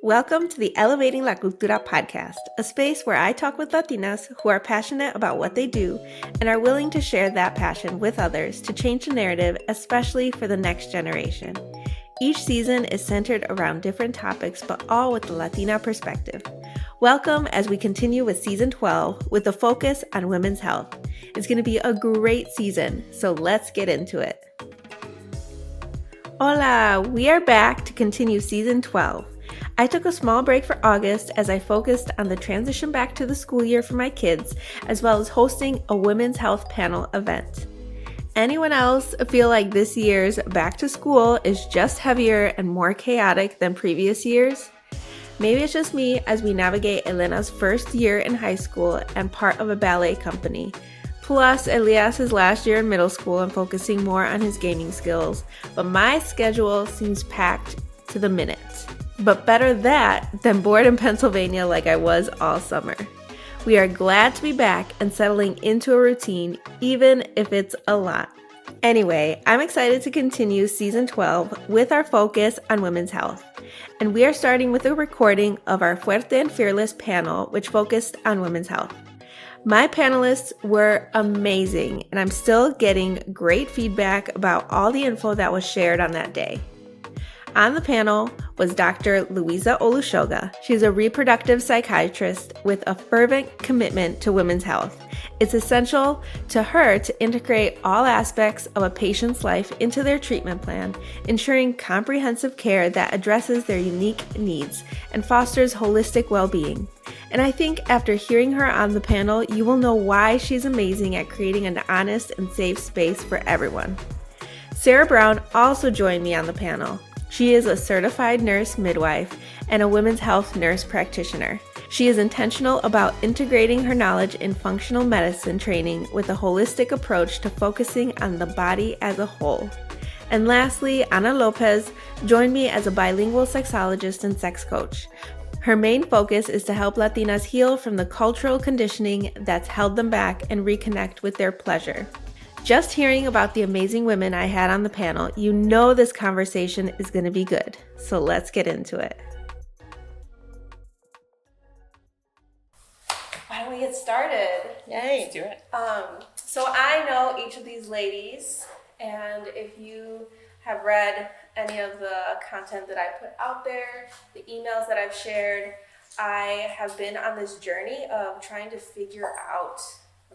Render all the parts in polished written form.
Welcome to the Elevating La Cultura podcast, a space where I talk with Latinas who are passionate about what they do and are willing to share that passion with others to change the narrative, especially for the next generation. Each season is centered around different topics, but all with the Latina perspective. Welcome as we continue with season 12 with a focus on women's health. It's going to be a great season, so let's get into it. Hola, we are back to continue season 12. I took a small break for August as I focused on the transition back to the school year for my kids, as well as hosting a women's health panel event. Anyone else feel like this year's back to school is just heavier and more chaotic than previous years? Maybe it's just me as we navigate Elena's first year in high school and part of a ballet company. Plus, Elias' last year in middle school and focusing more on his gaming skills, but my schedule seems packed to the minute. But better that than bored in Pennsylvania like I was all summer. We are glad to be back and settling into a routine, even if it's a lot. Anyway, I'm excited to continue season 12 with our focus on women's health. And we are starting with a recording of our Fuerte Fearless Panel, which focused on women's health. My panelists were amazing, and I'm still getting great feedback about all the info that was shared on that day. On the panel was Dr. Louisa Olushoga. She's a reproductive psychiatrist with a fervent commitment to women's health. It's essential to her to integrate all aspects of a patient's life into their treatment plan, ensuring comprehensive care that addresses their unique needs and fosters holistic well-being. And I think after hearing her on the panel, you will know why she's amazing at creating an honest and safe space for everyone. Sarah Brown also joined me on the panel. She is a certified nurse midwife and a women's health nurse practitioner. She is intentional about integrating her knowledge in functional medicine training with a holistic approach to focusing on the body as a whole. And lastly, Ana Lopez joined me as a bilingual sexologist and sex coach. Her main focus is to help Latinas heal from the cultural conditioning that's held them back and reconnect with their pleasure. Just hearing about the amazing women I had on the panel, you know this conversation is going to be good. So let's get into it. Why don't we get started? Yay. Let's do it. So I know each of these ladies, and if you have read any of the content that I put out there, the emails that I've shared, I have been on this journey of trying to figure out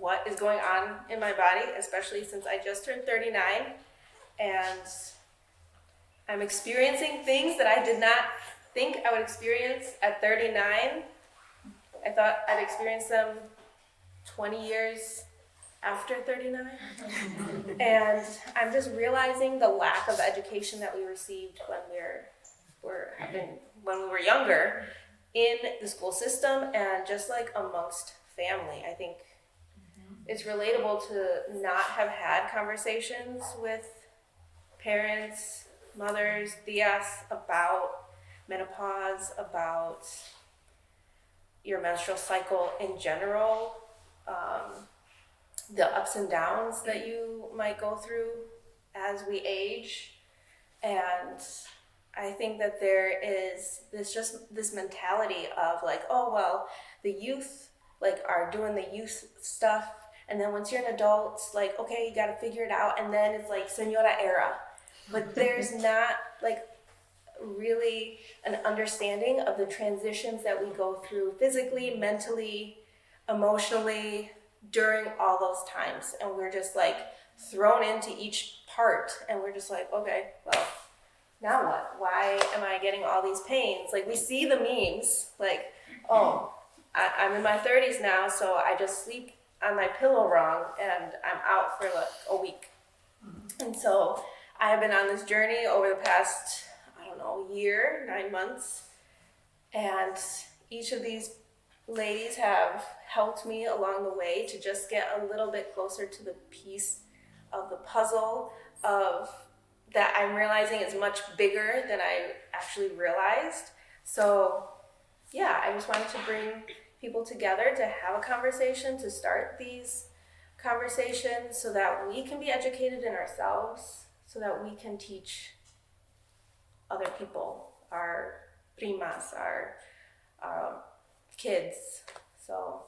what is going on in my body, especially since I just turned 39 and I'm experiencing things that I did not think I would experience at 39. I thought I'd experience them 20 years after 39. And I'm just realizing the lack of education that we received when we were younger in the school system and just like amongst family. I think it's relatable to not have had conversations with parents, mothers, tias about menopause, about your menstrual cycle in general, the ups and downs that you might go through as we age. And I think that there is this mentality of like, oh, well, the youth are doing the youth stuff. And then once you're an adult, like, okay, you got to figure it out. And then it's like Senora era. But there's not really an understanding of the transitions that we go through physically, mentally, emotionally during all those times. And we're just thrown into each part. And we're just like, okay, well, now what? Why am I getting all these pains? We see the memes, oh, I'm in my 30s now, so I just sleep on my pillow wrong and I'm out for a week. And so I have been on this journey over the past, year, 9 months. And each of these ladies have helped me along the way to just get a little bit closer to the piece of the puzzle of that I'm realizing is much bigger than I actually realized. So yeah, I just wanted to bring people together to have a conversation, to start these conversations so that we can be educated in ourselves, so that we can teach other people, our primas, our kids. So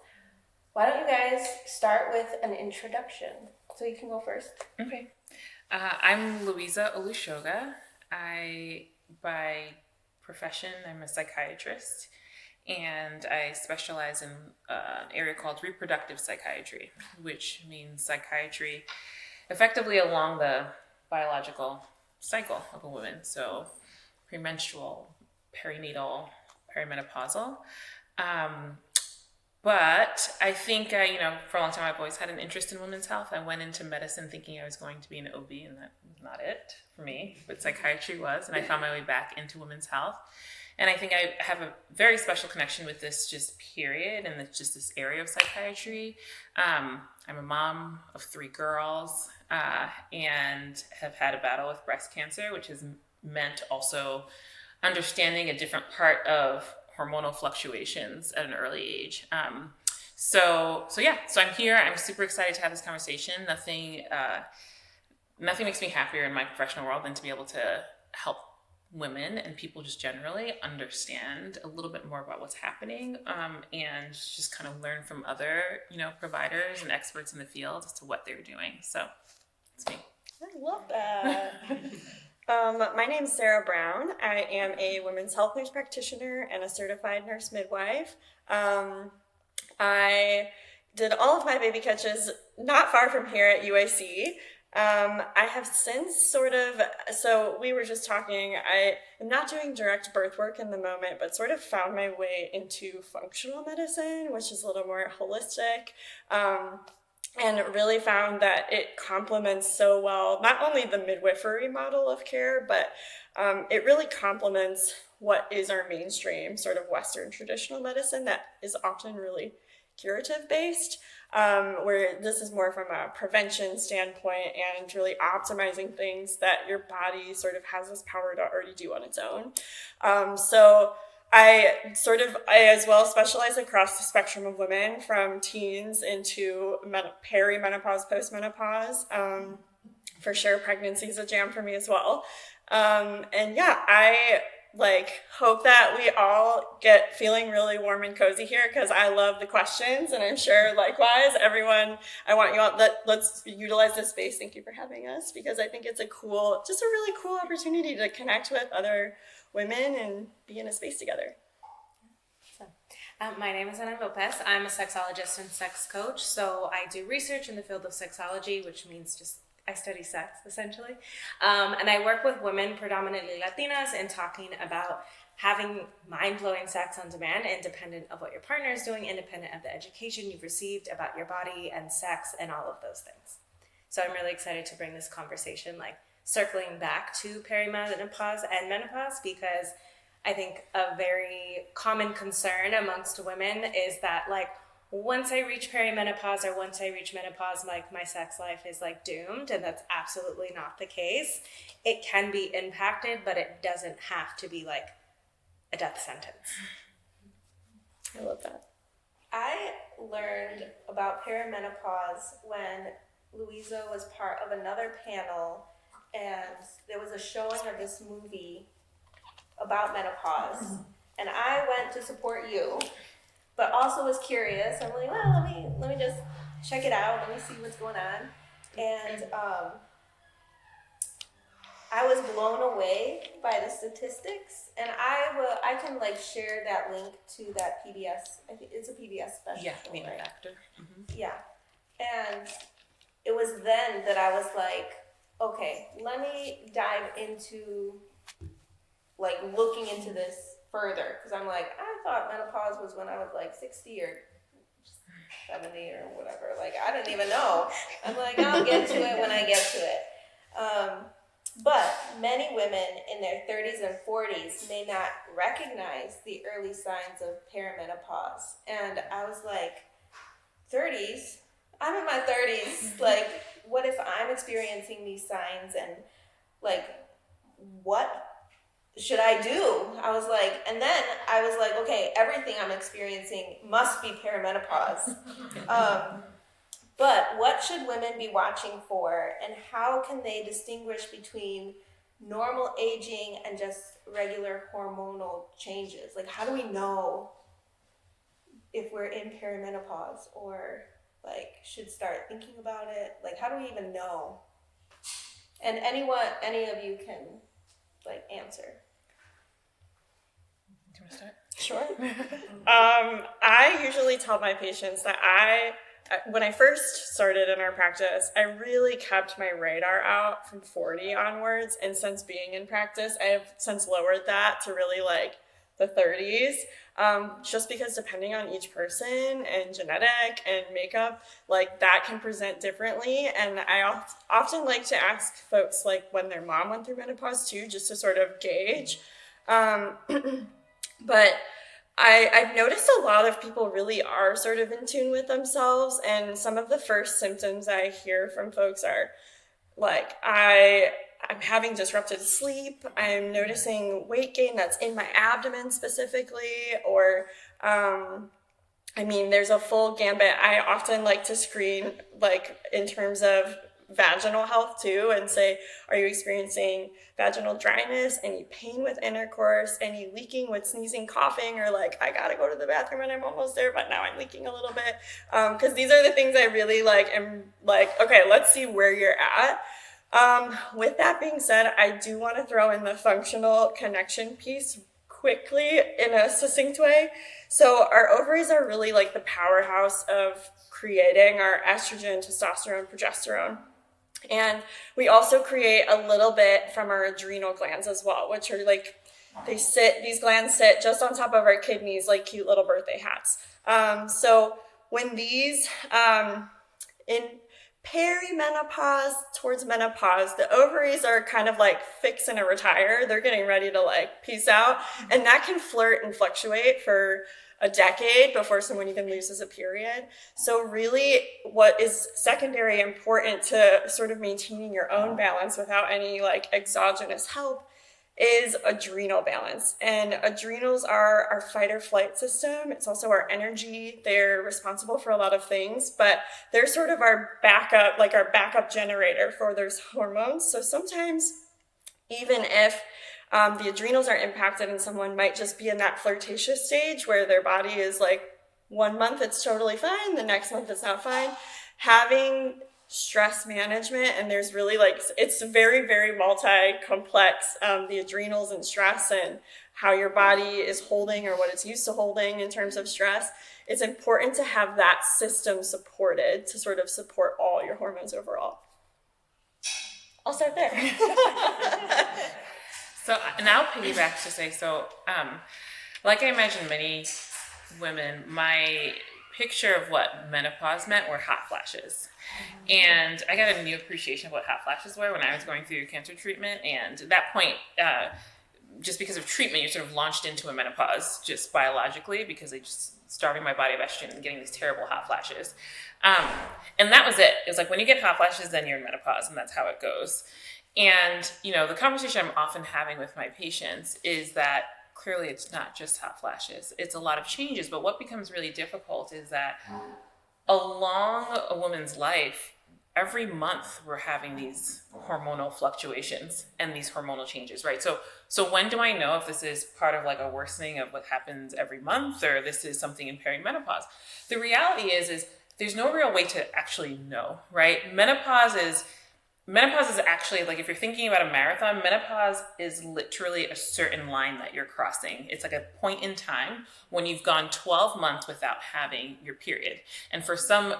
why don't you guys start with an introduction? So you can go first. Okay. I'm Louisa Olushoga. By profession, I'm a psychiatrist, and I specialize in an area called reproductive psychiatry, which means psychiatry effectively along the biological cycle of a woman. So premenstrual, perinatal, perimenopausal. Um, but I think, for a long time, I've always had an interest in women's health. I went into medicine thinking I was going to be an OB, and that was not it for me, but psychiatry was. And I found my way back into women's health. And I think I have a very special connection with this just period and just this area of psychiatry. I'm a mom of 3 girls and have had a battle with breast cancer, which has meant also understanding a different part of hormonal fluctuations at an early age. So I'm here. I'm super excited to have this conversation. Nothing makes me happier in my professional world than to be able to help women and people just generally understand a little bit more about what's happening, and just kind of learn from other, providers and experts in the field as to what they're doing. So it's me. I love that. My name is Sarah Brown. I am a women's health nurse practitioner and a certified nurse midwife. I did all of my baby catches not far from here at UIC. I have since so we were just talking, I am not doing direct birth work in the moment, but sort of found my way into functional medicine, which is a little more holistic. And really found that it complements so well, not only the midwifery model of care, but it really complements what is our mainstream sort of Western traditional medicine that is often really curative based, where this is more from a prevention standpoint and really optimizing things that your body sort of has this power to already do on its own. So I as well specialize across the spectrum of women from teens into perimenopause, postmenopause. For sure, pregnancy is a jam for me as well. I hope that we all get feeling really warm and cozy here because I love the questions, and I'm sure likewise everyone. I want you all let's utilize this space. Thank you for having us because I think it's a really cool opportunity to connect with other women and be in a space together. My name is Ana Lopez. I'm a sexologist and sex coach. So I do research in the field of sexology, which means just I study sex essentially. And I work with women, predominantly Latinas, in talking about having mind-blowing sex on demand, independent of what your partner is doing, independent of the education you've received about your body and sex and all of those things. So I'm really excited to bring this conversation, circling back to perimenopause and menopause, because I think a very common concern amongst women is that once I reach perimenopause or once I reach menopause, my sex life is doomed, and that's absolutely not the case. It can be impacted, but it doesn't have to be a death sentence. I love that. I learned about perimenopause when Louisa was part of another panel, and there was a showing of this movie about menopause, and I went to support you, but also was curious. I'm like, well, let me just check it out. Let me see what's going on, and I was blown away by the statistics, and I can share that link to that PBS. I think it's a PBS special. Yeah, right? Factor. Mm-hmm. Yeah, and it was then that I was like, okay, let me dive into looking into this further, because I'm I thought menopause was when I was 60 or 70 or whatever. I didn't even know. I'm I'll get to it when I get to it. But many women in their 30s and 40s may not recognize the early signs of perimenopause. And I was 30s? I'm in my 30s. What if I'm experiencing these signs, and what should I do? I was and then I was okay, everything I'm experiencing must be perimenopause. But what should women be watching for, and how can they distinguish between normal aging and just regular hormonal changes? Like, how do we know if we're in perimenopause or like should start thinking about it? Like, how do we even know? And any of you can like answer. Do you want to start? Sure. I usually tell my patients that when I first started in our practice, I really kept my radar out from 40 onwards. And since being in practice, I have since lowered that to really like the 30s. Just because depending on each person and genetic and makeup, like that can present differently. And I often like to ask folks like when their mom went through menopause too, just to sort of gauge. But I've noticed a lot of people really are sort of in tune with themselves. And some of the first symptoms I hear from folks are like, I'm having disrupted sleep. I'm noticing weight gain that's in my abdomen specifically, or, there's a full gambit. I often like to screen like in terms of vaginal health too, and say, are you experiencing vaginal dryness, any pain with intercourse, any leaking with sneezing, coughing, or like I gotta go to the bathroom and I'm almost there but now I'm leaking a little bit, because these are the things I really am like, okay, let's see where you're at. With that being said, I do want to throw in the functional connection piece quickly in a succinct way. So our ovaries are really like the powerhouse of creating our estrogen, testosterone, progesterone. And we also create a little bit from our adrenal glands as well, which are like, these glands sit just on top of our kidneys like cute little birthday hats. So when these, in perimenopause towards menopause, the ovaries are kind of like fixing to retire. They're getting ready to like peace out. And that can flirt and fluctuate for a decade before someone even loses a period. So really what is secondary important to sort of maintaining your own balance without any like exogenous help is adrenal balance. And adrenals are our fight or flight system. It's also our energy. They're responsible for a lot of things, but they're sort of our backup generator for those hormones. So sometimes even if the adrenals are impacted and someone might just be in that flirtatious stage where their body is like 1 month it's totally fine, the next month it's not fine, having stress management, and there's really like, it's very, very multi-complex, the adrenals and stress and how your body is holding or what it's used to holding in terms of stress. It's important to have that system supported to sort of support all your hormones overall. I'll start there. So now piggyback to say, like I imagine many women, my picture of what menopause meant were hot flashes. And I got a new appreciation of what hot flashes were when I was going through cancer treatment. And at that point, just because of treatment, you're sort of launched into a menopause just biologically because they just starving my body of estrogen and getting these terrible hot flashes. And that was it. It was like when you get hot flashes, then you're in menopause, and that's how it goes. And, the conversation I'm often having with my patients is that clearly it's not just hot flashes. It's a lot of changes. But what becomes really difficult is that along a woman's life, every month we're having these hormonal fluctuations and these hormonal changes, right? So when do I know if this is part of like a worsening of what happens every month or this is something in perimenopause? The reality is there's no real way to actually know, right? Menopause is actually, like if you're thinking about a marathon, menopause is literally a certain line that you're crossing. It's like a point in time when you've gone 12 months without having your period. And for some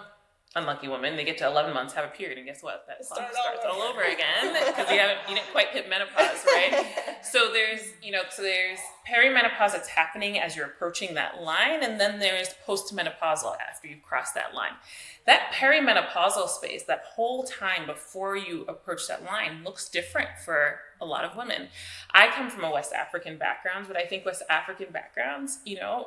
unlucky women, they get to 11 months, have a period, and guess what? That clock starts all over again because you didn't quite hit menopause, right? So there's perimenopause that's happening as you're approaching that line, and then there's postmenopausal after you've crossed that line. That perimenopausal space, that whole time before you approach that line, looks different for a lot of women. I come from a West African background, but I think West African backgrounds,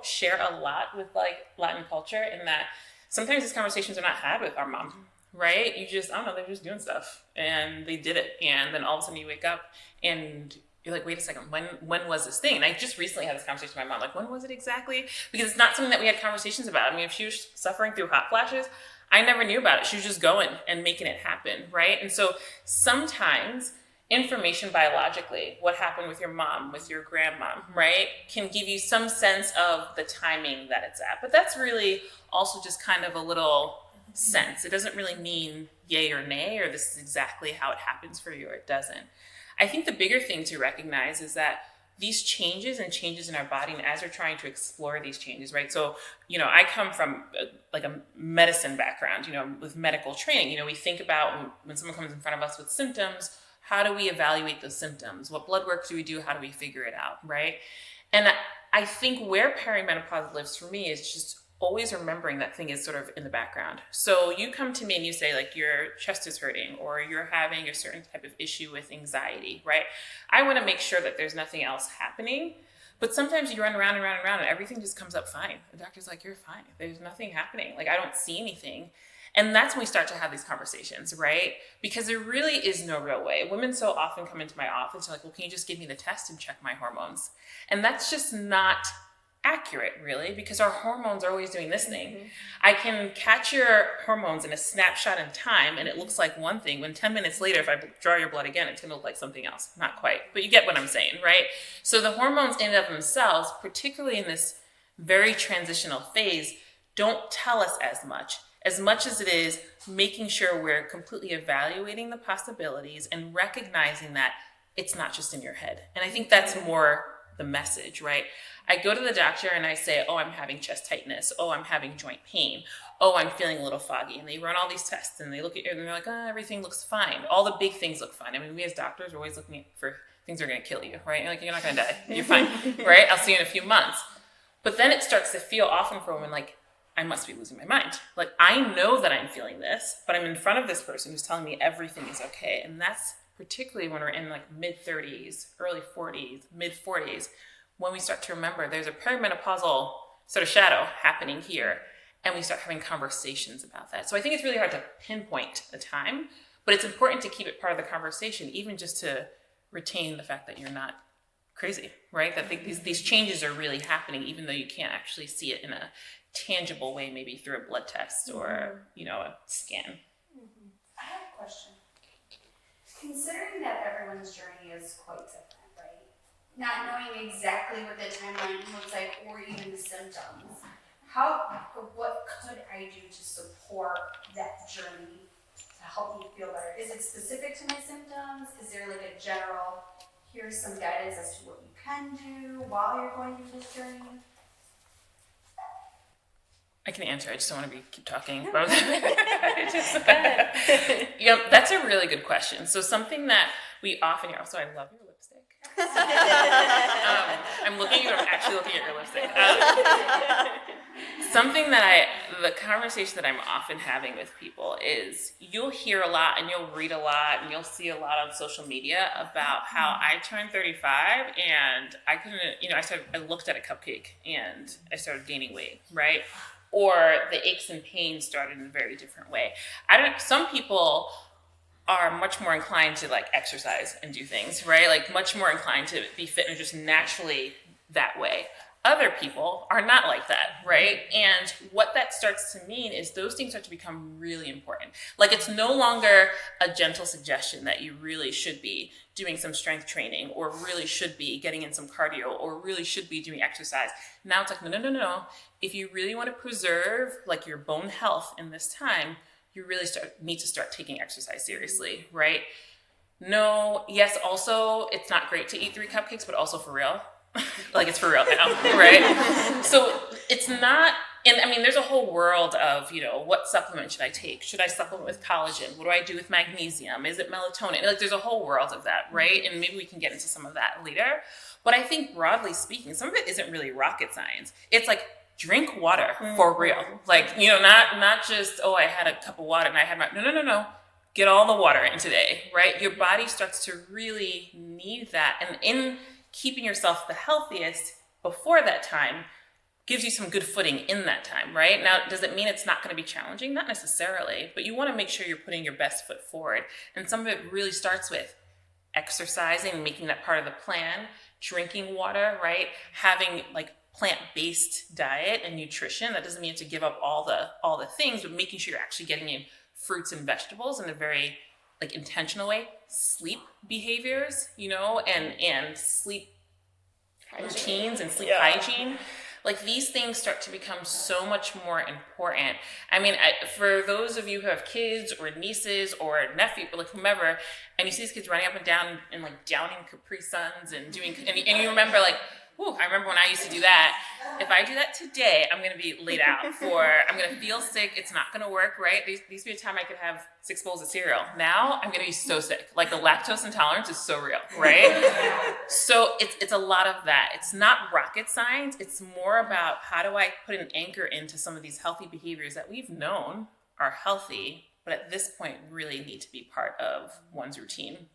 share a lot with like Latin culture in that sometimes these conversations are not had with our mom, right? You just, I don't know, they're just doing stuff and they did it. And then all of a sudden you wake up and you're like, wait a second, when was this thing? And I just recently had this conversation with my mom, like, when was it exactly? Because it's not something that we had conversations about. I mean, if she was suffering through hot flashes, I never knew about it. She was just going and making it happen, right? And so sometimes information biologically, what happened with your mom, with your grandmom, right, can give you some sense of the timing that it's at. But that's really also just kind of a little sense. It doesn't really mean yay or nay, or this is exactly how it happens for you, or it doesn't. I think the bigger thing to recognize is that these changes and changes in our body, and as we're trying to explore these changes, right? So, I come from like a medicine background, with medical training. We think about when someone comes in front of us with symptoms, how do we evaluate those symptoms? What blood work do we do? How do we figure it out, right? And I think where perimenopause lives for me is just always remembering that thing is sort of in the background. So you come to me and you say, like, your chest is hurting, or you're having a certain type of issue with anxiety, right? I want to make sure that there's nothing else happening. But sometimes you run around and around and around and everything just comes up fine. The doctor's like, you're fine. There's nothing happening. Like, I don't see anything. And that's when we start to have these conversations, right? Because there really is no real way. Women so often come into my office and like, well, can you just give me the test and check my hormones? And that's just not accurate, really, because our hormones are always doing this thing. Mm-hmm. I can catch your hormones in a snapshot in time, and it looks like one thing, when 10 minutes later, if I draw your blood again, it's going to look like something else. Not quite, but you get what I'm saying, right? So the hormones in and of themselves, particularly in this very transitional phase, don't tell us as much as it is making sure we're completely evaluating the possibilities and recognizing that it's not just in your head. And I think that's more the message, right? I go to the doctor and I say, oh, I'm having chest tightness. Oh, I'm having joint pain. Oh, I'm feeling a little foggy. And they run all these tests and they look at you and they're like, oh, everything looks fine. All the big things look fine. I mean, we as doctors are always looking for things that are going to kill you, right? Like, you're not going to die. You're fine, right? I'll see you in a few months. But then it starts to feel often for women like, I must be losing my mind. Like, I know that I'm feeling this, but I'm in front of this person who's telling me everything is okay. And that's particularly when we're in like mid-30s, early 40s, mid-40s, when we start to remember there's a perimenopausal sort of shadow happening here, and we start having conversations about that. So I think it's really hard to pinpoint a time, but it's important to keep it part of the conversation, even just to retain the fact that you're not crazy, right? That these changes are really happening, even though you can't actually see it in a tangible way, maybe through a blood test or, a scan. Mm-hmm. I have a question. Considering that everyone's journey is quite different, right? Not knowing exactly what the timeline looks like or even the symptoms, what could I do to support that journey to help me feel better? Is it specific to my symptoms? Is there like a general, here's some guidance as to what you can do while you're going through this journey? I can answer. I just don't want to keep talking. That's a really good question. So something that we often hear. Also, I love your lipstick. I'm actually looking at your lipstick. Something that the conversation that I'm often having with people is, you'll hear a lot and you'll read a lot and you'll see a lot on social media about how I turned 35 and I couldn't, I looked at a cupcake and I started gaining weight, right? Or the aches and pains started in a very different way. Some people are much more inclined to like exercise and do things, right? Like much more inclined to be fit and just naturally that way. Other people are not like that, right? And what that starts to mean is those things start to become really important. Like, it's no longer a gentle suggestion that you really should be doing some strength training or really should be getting in some cardio or really should be doing exercise. Now it's like, no. If you really want to preserve like your bone health in this time, you really need to start taking exercise seriously, right? No, yes, also it's not great to eat 3 cupcakes, but also for real. Like, it's for real now, right? So it's not, and I mean, there's a whole world of, what supplement should I take? Should I supplement with collagen? What do I do with magnesium? Is it melatonin? Like, there's a whole world of that, right? And maybe we can get into some of that later. But I think broadly speaking, some of it isn't really rocket science. It's like, drink water for real. Like, not just, oh, I had a cup of water and I had no. Get all the water in today, right? Your body starts to really need that. And in keeping yourself the healthiest before that time gives you some good footing in that time, right? Now, does it mean it's not going to be challenging? Not necessarily, but you want to make sure you're putting your best foot forward. And some of it really starts with exercising, making that part of the plan, drinking water, right? Having like plant-based diet and nutrition. That doesn't mean to give up all the things, but making sure you're actually getting in fruits and vegetables in a very like intentional way, sleep behaviors, you know, and sleep routines and sleep hygiene. Like these things start to become so much more important. I mean, for those of you who have kids or nieces or nephew, like whomever, and you see these kids running up and down and like downing Capri Suns and doing, and you remember like, whew, I remember when I used to do that. If I do that today, I'm going to be laid out I'm going to feel sick. It's not going to work, right? There used to be a time I could have 6 bowls of cereal. Now I'm going to be so sick. Like the lactose intolerance is so real, right? So it's a lot of that. It's not rocket science. It's more about how do I put an anchor into some of these healthy behaviors that we've known are healthy, but at this point really need to be part of one's routine.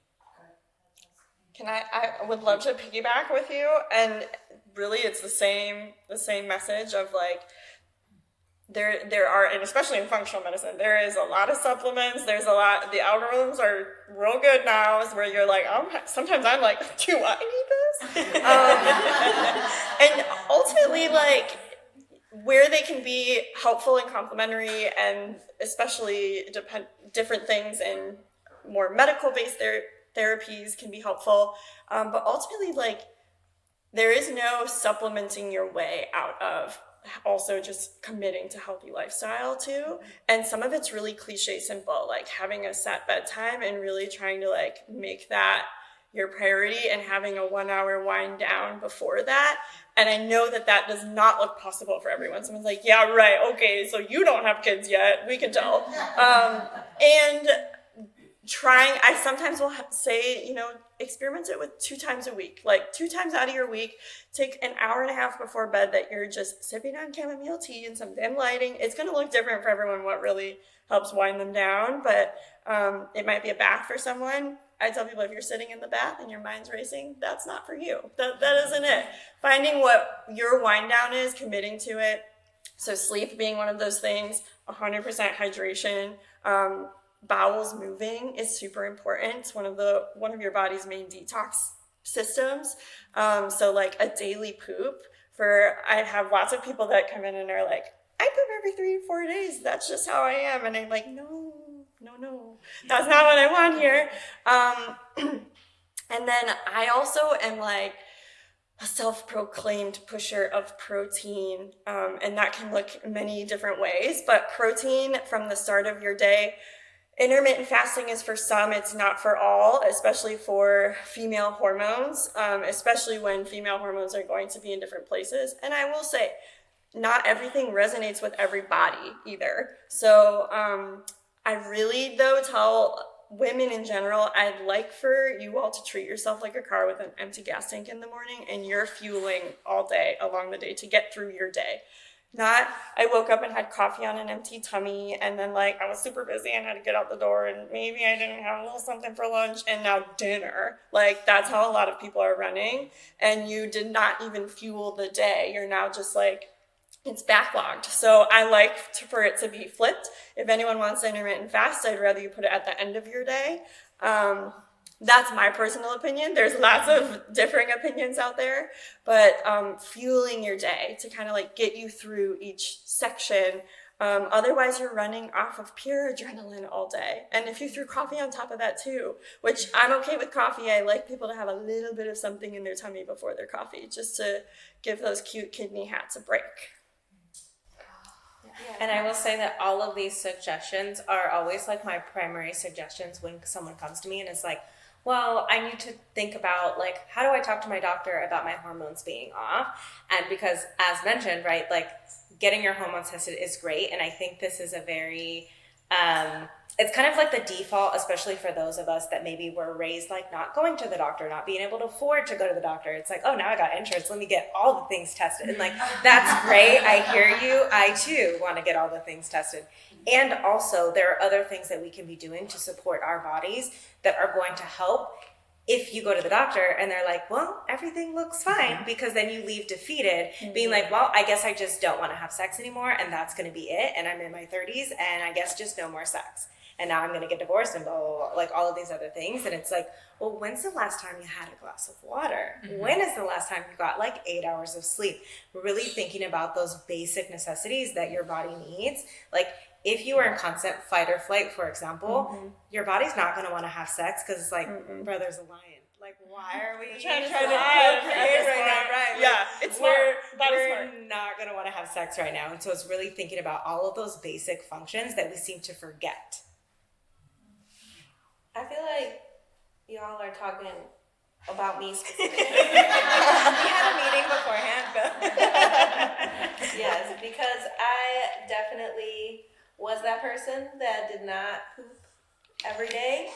I would love to piggyback with you, and really it's the same message of like there are, and especially in functional medicine, there is a lot of supplements. There's a lot. The algorithms are real good now, where you're like, sometimes I'm like, do I need this? And ultimately, like where they can be helpful and complementary, and especially different things and more medical-based therapies can be helpful, but ultimately, like, there is no supplementing your way out of also just committing to healthy lifestyle too. And some of it's really cliche simple, like having a set bedtime and really trying to like make that your priority and having a 1 hour wind down before that. And I know that does not look possible for everyone. Someone's like, yeah, right, okay, so you don't have kids yet, we can tell. And I sometimes will say, you know, experiment it with 2 times a week, like 2 times out of your week, take an hour and a half before bed that you're just sipping on chamomile tea and some dim lighting. It's going to look different for everyone, what really helps wind them down, but it might be a bath for someone. I tell people, if you're sitting in the bath and your mind's racing, that's not for you. That isn't it. Finding what your wind down is, committing to it. So sleep being one of those things, 100% hydration, bowels moving is super important. It's one of your body's main detox systems. So like a daily poop I have lots of people that come in and are like, I poop every 3 or 4 days. That's just how I am. And I'm like, no, that's not what I want here. And then I also am like a self-proclaimed pusher of protein. And that can look many different ways, but protein from the start of your day. Intermittent fasting is for some, it's not for all, especially for female hormones, especially when female hormones are going to be in different places. And I will say, not everything resonates with every body either. So I really, though, tell women in general, I'd like for you all to treat yourself like a car with an empty gas tank in the morning, and you're fueling all day along the day to get through your day. Not, I woke up and had coffee on an empty tummy, and then like I was super busy and had to get out the door, and maybe I didn't have a little something for lunch, and now dinner. Like that's how a lot of people are running, and you did not even fuel the day. You're now just like, it's backlogged. So I like for it to be flipped. If anyone wants to intermittent fast, I'd rather you put it at the end of your day. That's my personal opinion. There's lots of differing opinions out there, but fueling your day to kind of like get you through each section. Otherwise, you're running off of pure adrenaline all day. And if you threw coffee on top of that too, which I'm okay with coffee, I like people to have a little bit of something in their tummy before their coffee, just to give those cute kidney hats a break. And I will say that all of these suggestions are always like my primary suggestions when someone comes to me and is like, well, I need to think about like, how do I talk to my doctor about my hormones being off? And because as mentioned, right, like getting your hormones tested is great. And I think this is a very, it's kind of like the default, especially for those of us that maybe were raised like not going to the doctor, not being able to afford to go to the doctor. It's like, oh, now I got insurance. Let me get all the things tested. And like, that's great. I hear you. I too want to get all the things tested. And also there are other things that we can be doing to support our bodies that are going to help if you go to the doctor and they're like, well, everything looks fine, because then you leave defeated, being like, well, I guess I just don't want to have sex anymore, and that's going to be it, and I'm in my 30s, and I guess just no more sex. and now I'm going to get divorced and blah, blah, blah, like all of these other things. And it's like, well, when's the last time you had a glass of water? When is the last time you got like 8 hours of sleep? Really thinking about those basic necessities that your body needs. Like if you are in constant fight or flight, for example, your body's not going to want to have sex because it's like, bro, there's a lion. Like, why are we trying to procreate right now? Right? Yeah, it's smart. We're not going to want to have sex right now. And so it's really thinking about all of those basic functions that we seem to forget. I feel like y'all are talking about me specifically. We had a meeting beforehand, but yes, because I definitely was that person that did not poop every day,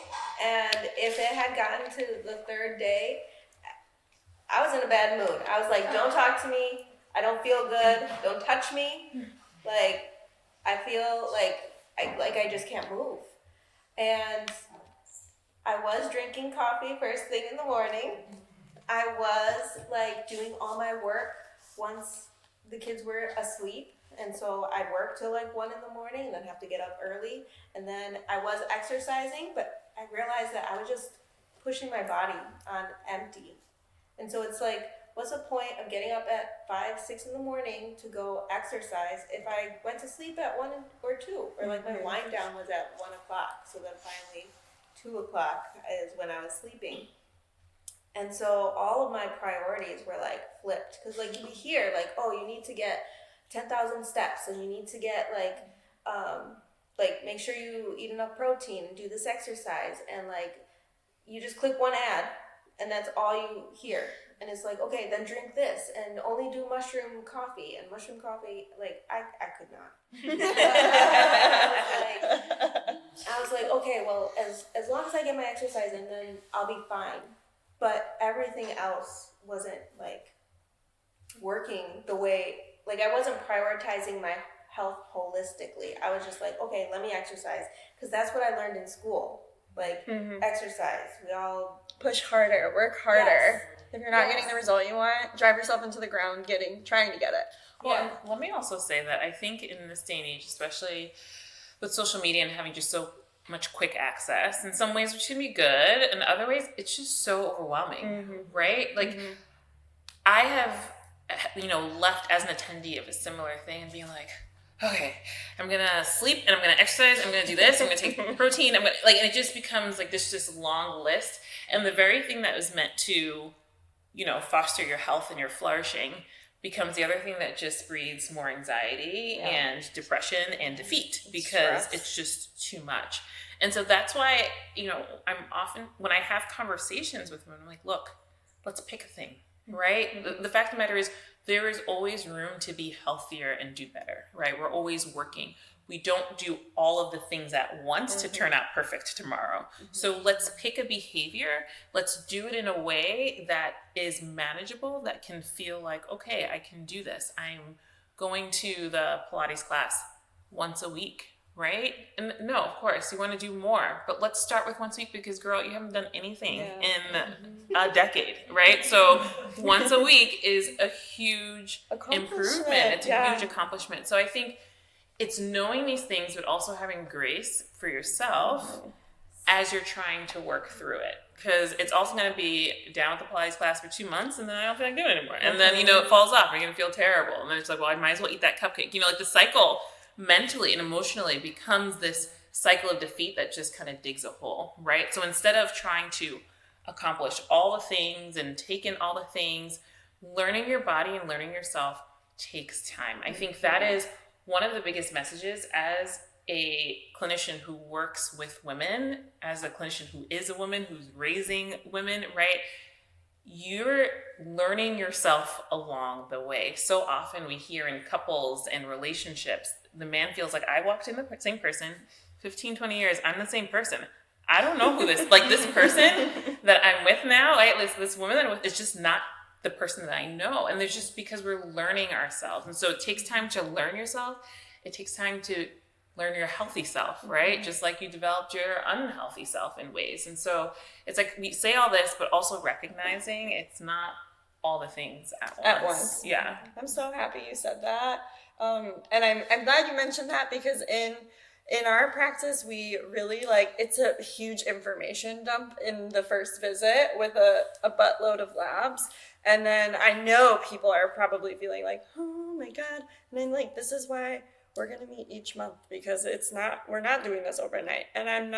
and if it had gotten to the third day, I was in a bad mood. I was like, don't talk to me, I don't feel good, don't touch me. Like I feel like I just can't move. And I was drinking coffee first thing in the morning. I was like doing all my work once the kids were asleep. And so I'd work till like 1 a.m. and then have to get up early. And then I was exercising, but I realized that I was just pushing my body on empty. And so it's like, what's the point of getting up at 5, 6 in the morning to go exercise if I went to sleep at 1 or 2? Or like my wind down was at 1 o'clock. So then finally 2 o'clock is when I was sleeping. And so all of my priorities were like flipped. Because like you hear like, oh, you need to get 10,000 steps and you need to get like make sure you eat enough protein and do this exercise. And like you just click one ad and that's all you hear. And it's like, okay, then drink this and only do mushroom coffee. And mushroom coffee, like I could not. I was like, okay, well, as long as I get my exercise in, then I'll be fine. But everything else wasn't like working the way, like I wasn't prioritizing my health holistically. I was just like, okay, let me exercise. Because that's what I learned in school. Like exercise. We all push harder, work harder. Yes. If you're not getting the result you want, drive yourself into the ground trying to get it. Well, and let me also say that I think in this day and age, especially with social media and having just so much quick access, in some ways which can be good, in other ways it's just so overwhelming, right? Like I have, left as an attendee of a similar thing and being like, okay, I'm gonna sleep and I'm gonna exercise, I'm gonna do this, I'm gonna take protein, and it just becomes like this long list. And the very thing that was meant to, foster your health and your flourishing becomes the other thing that just breeds more anxiety and depression and defeat because it's just too much. And so that's why, I'm often, when I have conversations with women, I'm like, look, let's pick a thing, right? The fact of the matter is there is always room to be healthier and do better, right? We're always working. We don't do all of the things at once to turn out perfect tomorrow. So let's pick a behavior. Let's do it in a way that is manageable, that can feel like, okay, I can do this. I'm going to the Pilates class once a week, right? And no, of course, you want to do more. But let's start with once a week because, girl, you haven't done anything in a decade, right? So once a week is a huge improvement. It's a huge accomplishment. So I think it's knowing these things, but also having grace for yourself as you're trying to work through it. Because it's also going to be down at the Pilates class for 2 months, and then I don't feel like doing it anymore. And then, it falls off, and you're going to feel terrible. And then it's like, well, I might as well eat that cupcake. Like the cycle mentally and emotionally becomes this cycle of defeat that just kind of digs a hole, right? So instead of trying to accomplish all the things and take in all the things, learning your body and learning yourself takes time. I think that is one of the biggest messages as a clinician who works with women, as a clinician who is a woman, who's raising women, right? You're learning yourself along the way. So often we hear in couples and relationships, the man feels like I walked in the same person 15, 20 years. I'm the same person. I don't know who this person that I'm with now, right? This woman that I'm with is just not the person that I know. And there's just because we're learning ourselves. And so it takes time to learn yourself. It takes time to learn your healthy self, right? Just like you developed your unhealthy self in ways. And so it's like we say all this, but also recognizing it's not all the things at once. Yeah. I'm so happy you said that. And I'm glad you mentioned that because in In our practice, we really it's a huge information dump in the first visit with a buttload of labs. And then I know people are probably feeling like, oh my God. And then this is why we're going to meet each month, because we're not doing this overnight. And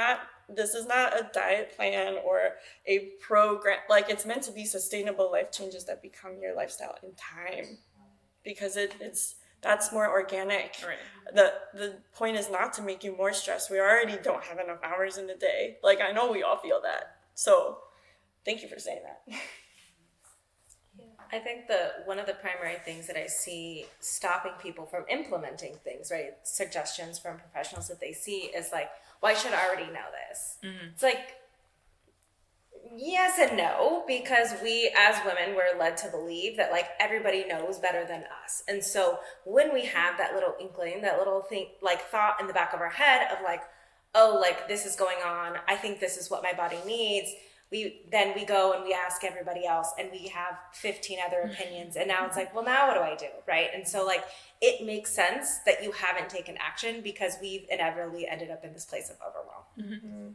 this is not a diet plan or a program. It's meant to be sustainable life changes that become your lifestyle in time, because that's more organic. Right. The point is not to make you more stressed. We already don't have enough hours in the day. I know we all feel that. So thank you for saying that. I think one of the primary things that I see stopping people from implementing things, right, suggestions from professionals that they see is well, I should already know this. Mm-hmm. It's yes and no, because we as women, we're led to believe that everybody knows better than us. And so when we have that little inkling, that little thing, thought in the back of our head of oh, this is going on, I think this is what my body needs, we go and we ask everybody else, and we have 15 other opinions, and now it's well, now what do I do, right? And so it makes sense that you haven't taken action, because we've inevitably ended up in this place of overwhelm. Mm-hmm.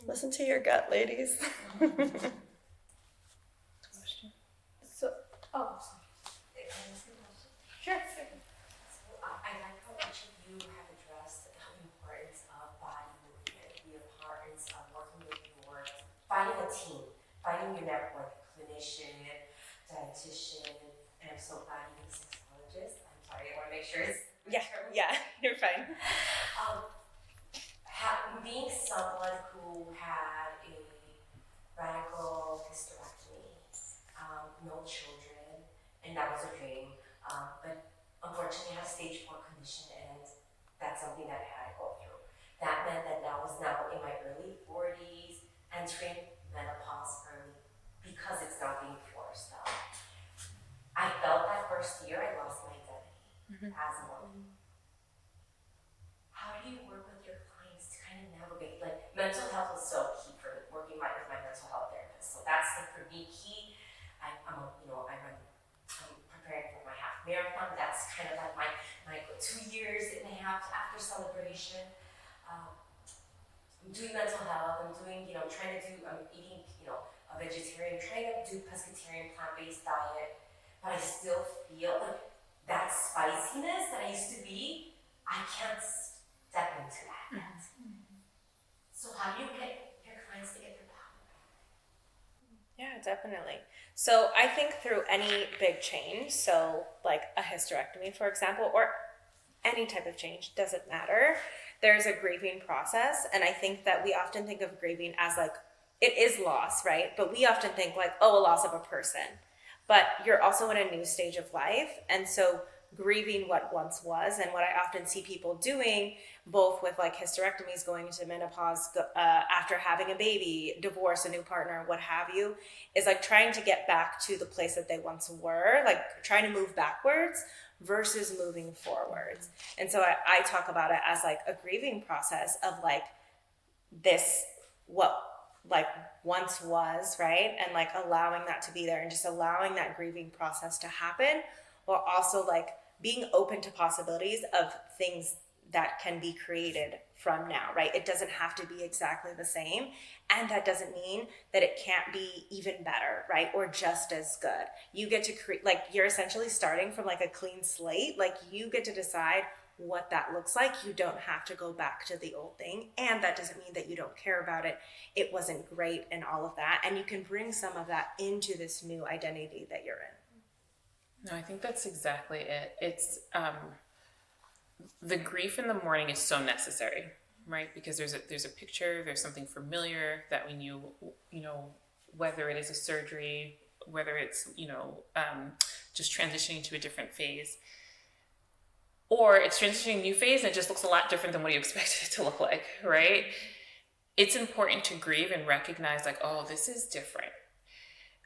Listen to your gut, ladies. So, sure. I like how each of you have addressed the importance of body movement, the importance of working with finding a team, finding your network, clinician, dietitian, and I'm so glad you're a sexologist. I'm sorry, I want to make sure it's Yeah, you're fine. Being someone who had a radical hysterectomy, no children, and that was a dream, but unfortunately I had a stage 4 condition, and that's something that I had to go through. That meant that I was now in my early 40s, entering menopause early, because it's not being forced out. I felt that first year I lost my identity as a woman. How do you work with your clients to kind of navigate? Mental health was so key for me, working with my mental health therapist. So that's for me key. I'm preparing for my half marathon. That's kind of my 2 years and a half after celebration. I'm doing mental health. I'm doing, I'm eating, a vegetarian, trying to do pescatarian, plant-based diet. But I still feel that spiciness that I used to be, I can't step into that yet. So how do you get your clients to get their power back? Yeah, definitely. So I think through any big change, so a hysterectomy, for example, or any type of change, doesn't matter, there's a grieving process. And I think that we often think of grieving as it is loss, right? But we often think a loss of a person. But you're also in a new stage of life. And so grieving what once was, and what I often see people doing, both with hysterectomies, going into menopause, after having a baby, divorce, a new partner, what have you, is trying to get back to the place that they once were, trying to move backwards versus moving forwards. And so I talk about it as a grieving process of this, what once was, right? And allowing that to be there, and just allowing that grieving process to happen, while also being open to possibilities of things that can be created from now, right? It doesn't have to be exactly the same. And that doesn't mean that it can't be even better, right? Or just as good. You get to create, you're essentially starting from a clean slate. You get to decide what that looks like. You don't have to go back to the old thing. And that doesn't mean that you don't care about it. It wasn't great and all of that. And you can bring some of that into this new identity that you're in. No, I think that's exactly it. It's the grief in the morning is so necessary, right? Because there's a picture, there's something familiar that we knew, whether it is a surgery, whether it's, just transitioning to a different phase, or it's transitioning to a new phase and it just looks a lot different than what you expected it to look like, right? It's important to grieve and recognize oh, this is different.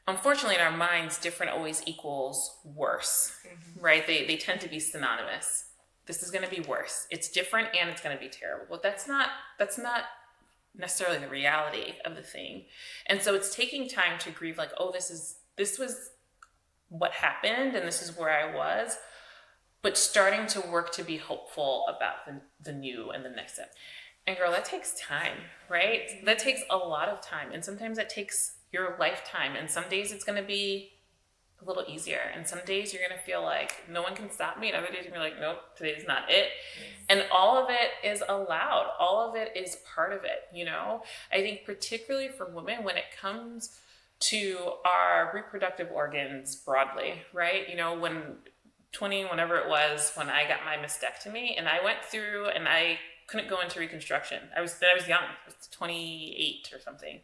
Unfortunately, in our minds, different always equals worse, right? They tend to be synonymous. This is going to be worse. It's different and it's going to be terrible. But that's not necessarily the reality of the thing. And so it's taking time to grieve oh, this was what happened and this is where I was. but starting to work to be hopeful about the new and the next step. And girl, that takes time, right? That takes a lot of time. And sometimes that takes your lifetime. And some days it's going to be a little easier. And some days you're going to feel like no one can stop me. And other days you're going to be like, nope, today's not it. And all of it is allowed. All of it is part of it, you know? I think particularly for women, when it comes to our reproductive organs broadly, right? You know, whenever it was, when I got my mastectomy and I went through and I couldn't go into reconstruction. I was young, I was 28 or something.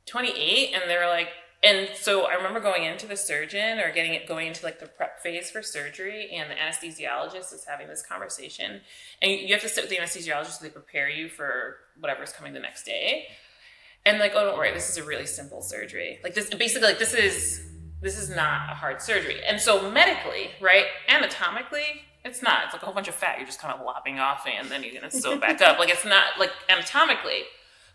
28, and they were like, and so I remember going into the surgeon or going into like the prep phase for surgery, and the anesthesiologist is having this conversation, and you have to sit with the anesthesiologist so they prepare you for whatever's coming the next day. And like, oh, don't worry, this is a really simple surgery. Like this, basically, like this is not a hard surgery. And so medically, right, anatomically, it's not. It's like a whole bunch of fat you're just kind of lopping off, and then you're gonna sew it back up. Like it's not like anatomically,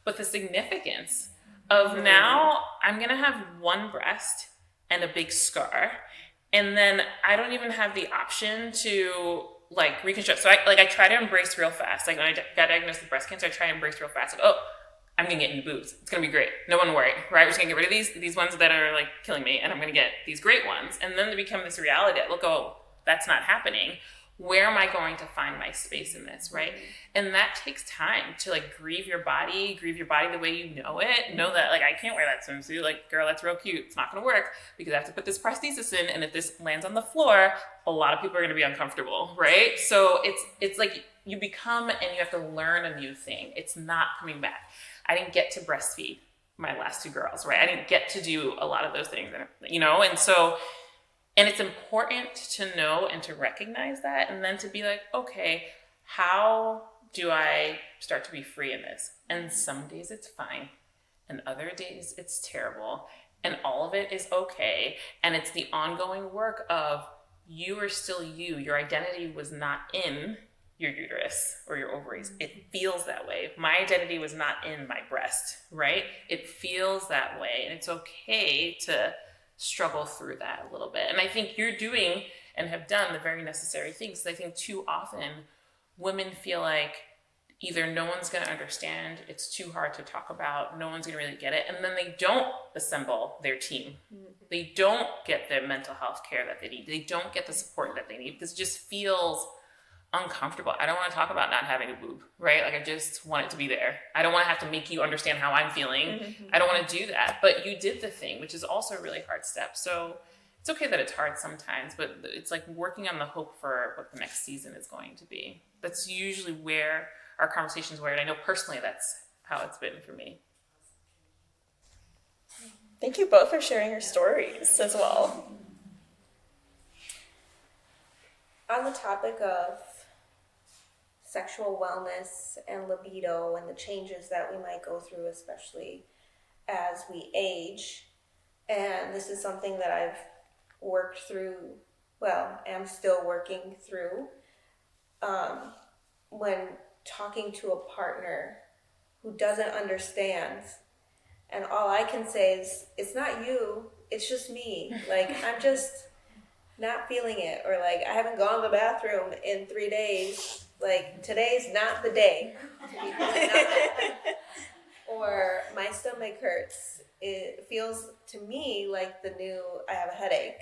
but the significance of now I'm gonna have one breast and a big scar, and then I don't even have the option to like reconstruct. So I try to embrace real fast. Like when I got diagnosed with breast cancer, I try to embrace real fast. Like, oh, I'm gonna get new boobs. It's gonna be great. No one worry, right? We're just gonna get rid of these ones that are like killing me, and I'm gonna get these great ones. And then they become this reality. Look, oh, that's not happening. Where am I going to find my space in this, right? And that takes time to like grieve your body the way you know it. Know that like I can't wear that swimsuit. Like, girl, that's real cute. It's not gonna work because I have to put this prosthesis in, and if this lands on the floor, a lot of people are gonna be uncomfortable, right? So it's like you become and you have to learn a new thing. It's not coming back. I didn't get to breastfeed my last two girls, right? I didn't get to do a lot of those things, you know? And it's important to know and to recognize that, and then to be like, okay, how do I start to be free in this? And some days it's fine, and other days it's terrible, and all of it is okay. And it's the ongoing work of you are still you. Your identity was not in your uterus or your ovaries. It feels that way. My identity was not in my breast, right? It feels that way, and it's okay to struggle through that a little bit. And I think you're doing and have done the very necessary things. I think too often women feel like either no one's going to understand, it's too hard to talk about, no one's going to really get it, and then they don't assemble their team. They don't get the mental health care that they need. They don't get the support that they need because it just feels uncomfortable. I don't want to talk about not having a boob, right? Like I just want it to be there. I don't want to have to make you understand how I'm feeling. I don't want to do that. But you did the thing, which is also a really hard step. So it's okay that it's hard sometimes, but it's like working on the hope for what the next season is going to be. That's usually where our conversations were. And I know personally that's how it's been for me. Thank you both for sharing your stories as well. On the topic of sexual wellness and libido and the changes that we might go through, especially as we age. And this is something that I've worked through, am still working through. When talking to a partner who doesn't understand, and all I can say is, it's not you, it's just me. Like, I'm just not feeling it, or like, I haven't gone to the bathroom in 3 days. Like, today's not the day to be feeling nothing. Or my stomach hurts. It feels to me like I have a headache.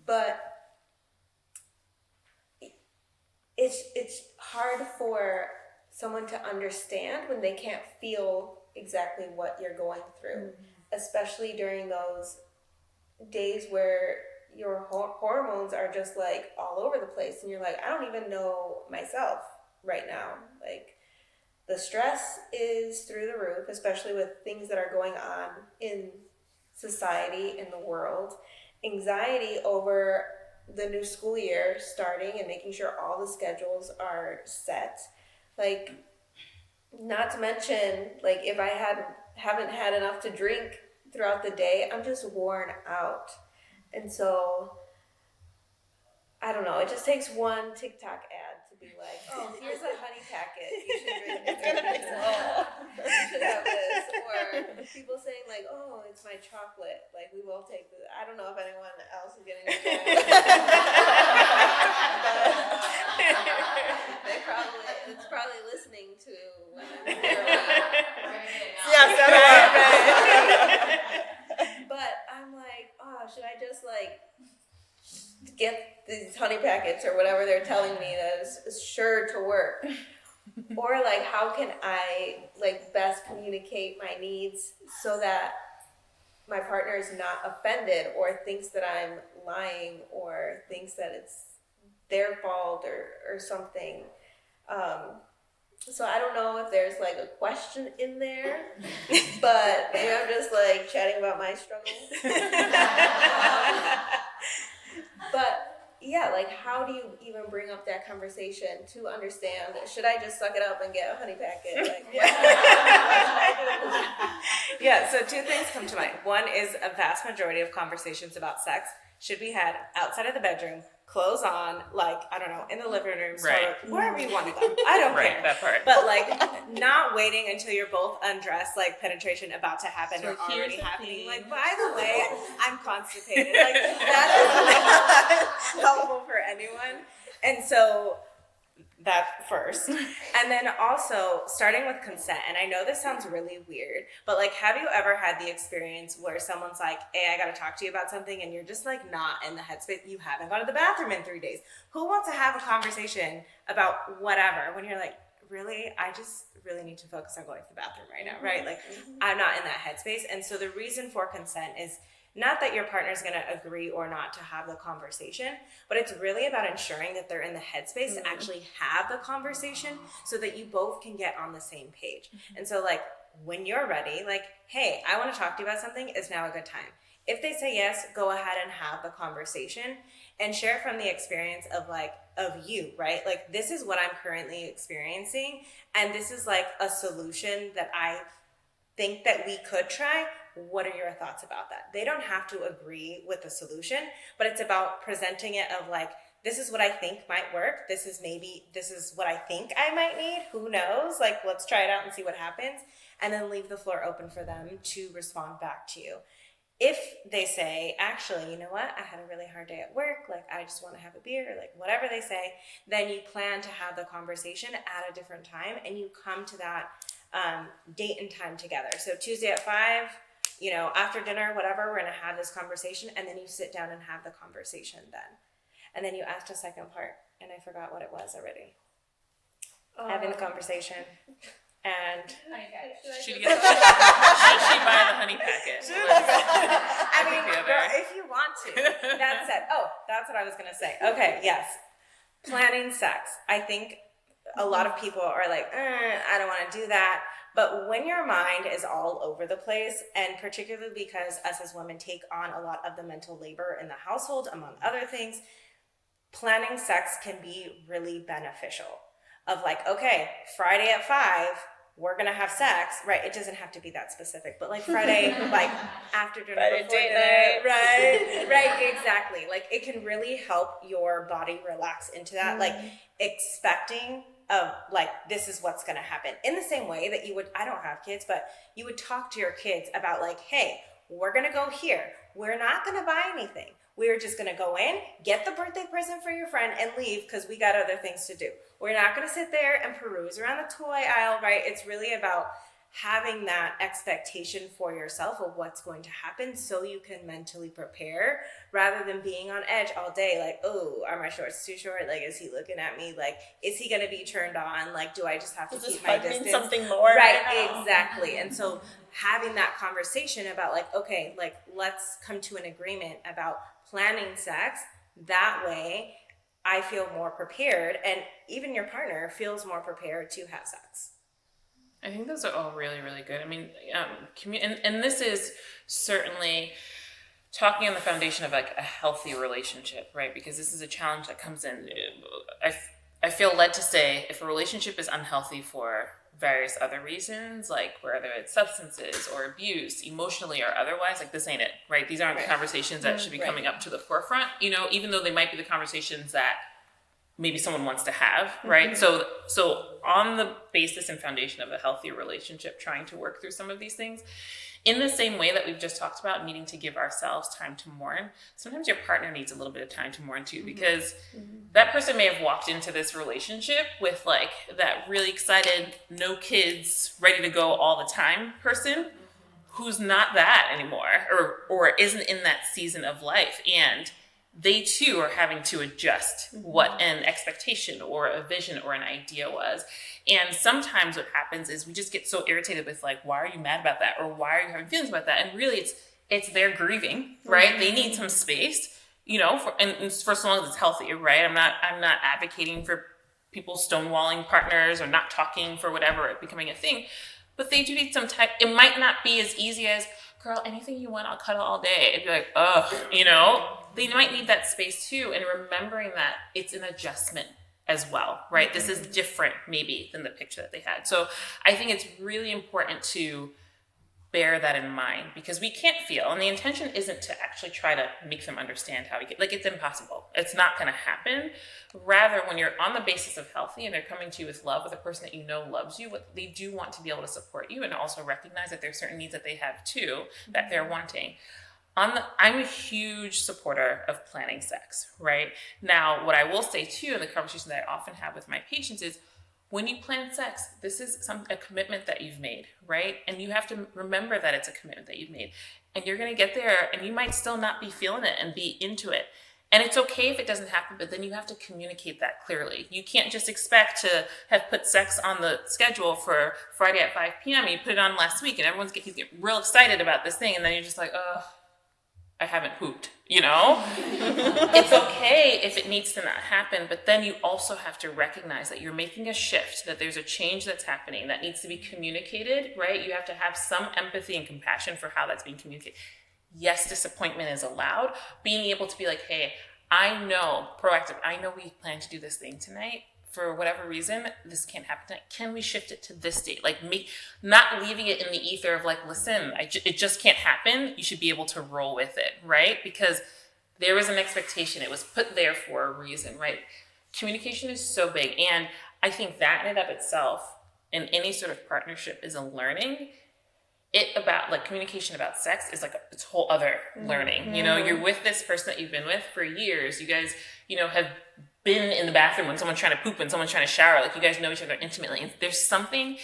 But it's hard for someone to understand when they can't feel exactly what you're going through, especially during those days where your hormones are just like all over the place, and you're like, I don't even know myself right now. Like, the stress is through the roof, especially with things that are going on in society, in the world. Anxiety over the new school year starting and making sure all the schedules are set. Like, not to mention, like, if I haven't had enough to drink throughout the day, I'm just worn out. And so, I don't know, it just takes one TikTok ad to be like, oh, here's a honey packet. You should drink it. You should have this. Or people saying like, oh, it's my chocolate. Like, we will take this. I don't know if anyone else is getting it. should I just like get these honey packets or whatever they're telling me that is sure to work? Or like, how can I like best communicate my needs so that my partner is not offended or thinks that I'm lying or thinks that it's their fault or something. So I don't know if there's like a question in there, but maybe I'm just like chatting about my struggles. But yeah, like how do you even bring up that conversation to understand, should I just suck it up and get a honey packet? Like, Yeah, so two things come to mind. One is a vast majority of conversations about sex should be had outside of the bedroom, clothes on, like, I don't know, in the living room, sort of, wherever you want to go. I don't care. That part. But like, not waiting until you're both undressed, like penetration about to happen or already happening. Like, by the way, I'm constipated. Like, that is not helpful for anyone. And so that first. And then also starting with consent. And I know this sounds really weird, but like, have you ever had the experience where someone's like, hey, I got to talk to you about something, and you're just like not in the headspace, you haven't gone to the bathroom in 3 days. Who wants to have a conversation about whatever when you're like, really, I just really need to focus on going to the bathroom right now, right? Like, I'm not in that headspace. And so the reason for consent is not that your partner's going to agree or not to have the conversation, but it's really about ensuring that they're in the headspace to actually have the conversation so that you both can get on the same page. And so like, when you're ready, like, hey, I want to talk to you about something, is now a good time. If they say yes, go ahead and have the conversation and share from the experience of like, of you, right? Like, this is what I'm currently experiencing, and this is like a solution that I think that we could try. What are your thoughts about that? They don't have to agree with the solution, but it's about presenting it of like, this is what I think might work. This is what I think I might need. Who knows? Like, let's try it out and see what happens. And then leave the floor open for them to respond back to you. If they say, actually, you know what? I had a really hard day at work. Like, I just want to have a beer, like whatever they say, then you plan to have the conversation at a different time, and you come to that date and time together. So Tuesday at 5, you know, after dinner, whatever, we're going to have this conversation, and then you sit down and have the conversation then. And then you asked a second part, and I forgot what it was already. Having the conversation, and Should she buy the honey packet? I mean, girl, if you want to. That said, that's what I was going to say. Okay, yes. Planning sex. I think a lot of people are like, I don't want to do that. But when your mind is all over the place, and particularly because us as women take on a lot of the mental labor in the household, among other things, planning sex can be really beneficial. Of like, okay, Friday at 5, we're going to have sex, right? It doesn't have to be that specific, but like Friday, like after dinner, Friday before date dinner, night. right, exactly. Like, it can really help your body relax into that, like expecting of like, this is what's going to happen. In the same way that you would, I don't have kids, but you would talk to your kids about like, hey, we're going to go here. We're not going to buy anything. We're just going to go in, get the birthday present for your friend, and leave because we got other things to do. We're not going to sit there and peruse around the toy aisle, right? It's really about having that expectation for yourself of what's going to happen so you can mentally prepare rather than being on edge all day. Like, oh, are my shorts too short? Like, is he looking at me? Like, is he going to be turned on? Like, do I just have to keep my distance? Mean something more Right, exactly. And so having that conversation about like, okay, like, let's come to an agreement about planning sex. That way I feel more prepared, and even your partner feels more prepared to have sex. I think those are all really, really good. I mean, and this is certainly talking on the foundation of like a healthy relationship, right? Because this is a challenge that comes in. I feel led to say if a relationship is unhealthy for various other reasons, like whether it's substances or abuse, emotionally or otherwise, like this ain't it, right? These aren't the conversations that should be coming up to the forefront, you know, even though they might be the conversations that maybe someone wants to have, right? So on the basis and foundation of a healthy relationship, trying to work through some of these things, in the same way that we've just talked about needing to give ourselves time to mourn, sometimes your partner needs a little bit of time to mourn too, because that person may have walked into this relationship with like that really excited, no kids, ready to go all the time person who's not that anymore or isn't in that season of life. And they too are having to adjust what an expectation or a vision or an idea was. And sometimes what happens is we just get so irritated with like, why are you mad about that? Or why are you having feelings about that? And really it's their grieving, right? They need some space, you know, and for so long as it's healthy, right? I'm not advocating for people stonewalling partners or not talking for whatever, it becoming a thing. But they do need some time. It might not be as easy as, girl, anything you want, I'll cuddle all day. It'd be like, ugh, you know? They might need that space too. And remembering that it's an adjustment as well, right? This is different maybe than the picture that they had. So I think it's really important to bear that in mind, because we can't feel, and the intention isn't to actually try to make them understand how we get, like, it's impossible. It's not going to happen. Rather, when you're on the basis of healthy and they're coming to you with love, with a person that you know loves you, what they do want to be able to support you and also recognize that there's certain needs that they have too that they're wanting. I'm a huge supporter of planning sex, right? Now, what I will say too, in the conversation that I often have with my patients is, when you plan sex, this is a commitment that you've made, right? And you have to remember that it's a commitment that you've made. And you're going to get there and you might still not be feeling it and be into it. And it's okay if it doesn't happen, but then you have to communicate that clearly. You can't just expect to have put sex on the schedule for Friday at 5 p.m. and you put it on last week and he's getting real excited about this thing. And then you're just like, oh, I haven't pooped, you know? It's okay if it needs to not happen, but then you also have to recognize that you're making a shift, that there's a change that's happening that needs to be communicated, right? You have to have some empathy and compassion for how that's being communicated. Yes, disappointment is allowed. Being able to be like, hey, I know we plan to do this thing tonight. For whatever reason, this can't happen tonight. Can we shift it to this date? Like, not leaving it in the ether of like, listen, it just can't happen. You should be able to roll with it, right? Because there was an expectation. It was put there for a reason, right? Communication is so big. And I think that in and of itself, in any sort of partnership, is a learning. Communication about sex is like it's whole other learning. You know, you're with this person that you've been with for years. You guys, have been in the bathroom when someone's trying to poop and someone's trying to shower. Like, you guys know each other intimately. And there's something